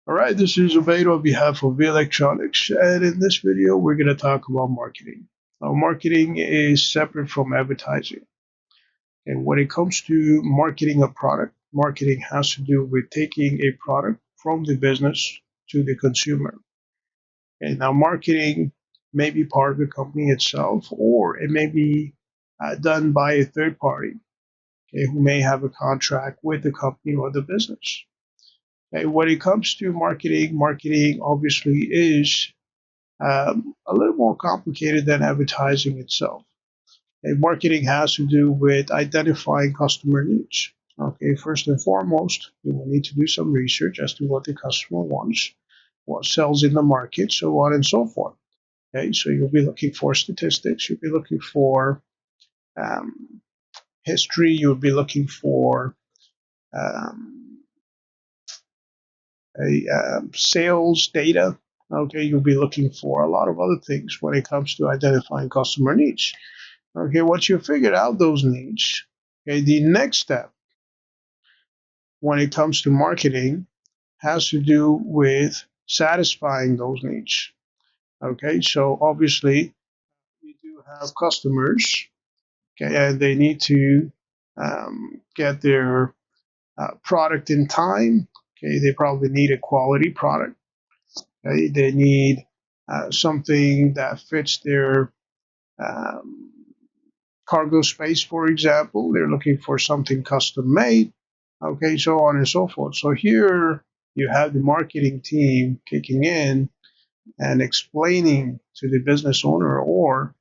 All right, this is Ubaid on behalf of V Electronics, and in this video, we're going to talk about marketing. Now, marketing is separate from advertising, and when it comes to marketing a product, marketing has to do with taking a product from the business to the consumer. And now, marketing may be part of the company itself, or it may be done by a third party, okay, who may have a contract with the company or the business. Okay, when it comes to marketing, marketing obviously is a little more complicated than advertising itself. Okay, marketing has to do with identifying customer needs. Okay, first and foremost, you will need to do some research as to what the customer wants, what sells in the market, so on and so forth. Okay, so you'll be looking for statistics, you'll be looking for um, history, you'll be looking for um, sales data. Okay, you'll be looking for a lot of other things when it comes to identifying customer needs. Okay, once you figured out those needs, okay, the next step when it comes to marketing has to do with satisfying those needs. Okay, so obviously you do have customers, okay, and they need to get their product in time. Okay, they probably need a quality product. Okay, they need something that fits their um, cargo space, for example. They're looking for something custom made. Okay, so on and so forth. So here you have the marketing team kicking in and explaining to the business owner or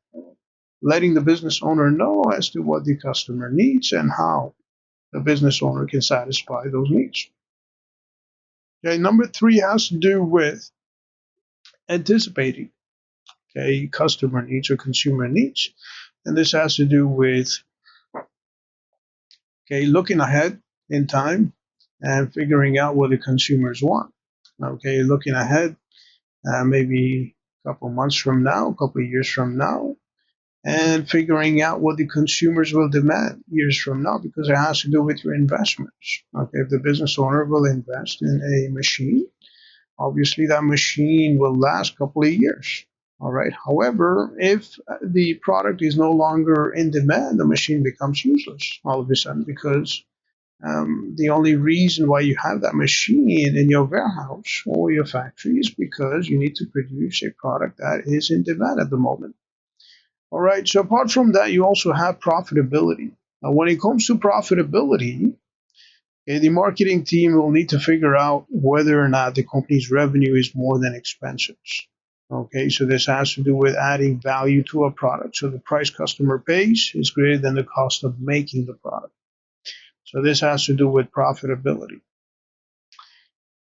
letting the business owner know as to what the customer needs and how the business owner can satisfy those needs. Okay, number three has to do with anticipating, okay, customer needs or consumer needs. And this has to do with, okay, looking ahead in time and figuring out what the consumers want. Okay, looking ahead, maybe a couple months from now, a couple of years from now, and figuring out what the consumers will demand years from now, because it has to do with your investments. Okay, if the business owner will invest in a machine, obviously that machine will last a couple of years. All right. However, if the product is no longer in demand, the machine becomes useless all of a sudden, because the only reason why you have that machine in your warehouse or your factory is because you need to produce a product that is in demand at the moment. All right. So apart from that, you also have profitability. Now, when it comes to profitability, the marketing team will need to figure out whether or not the company's revenue is more than expenses. Okay, so this has to do with adding value to a product. So the price customer pays is greater than the cost of making the product. So this has to do with profitability.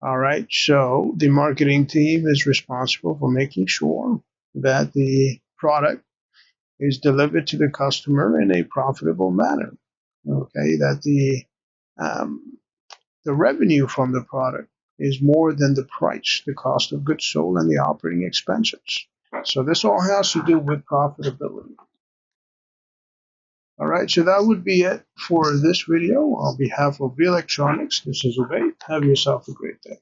All right, so the marketing team is responsible for making sure that the product is delivered to the customer in a profitable manner. Okay, that um, the revenue from the product is more than the price, the cost of goods sold, and the operating expenses. So this all has to do with profitability. All right, so that would be it for this video. On behalf of V Electronics, this is Ubaid. Have yourself a great day.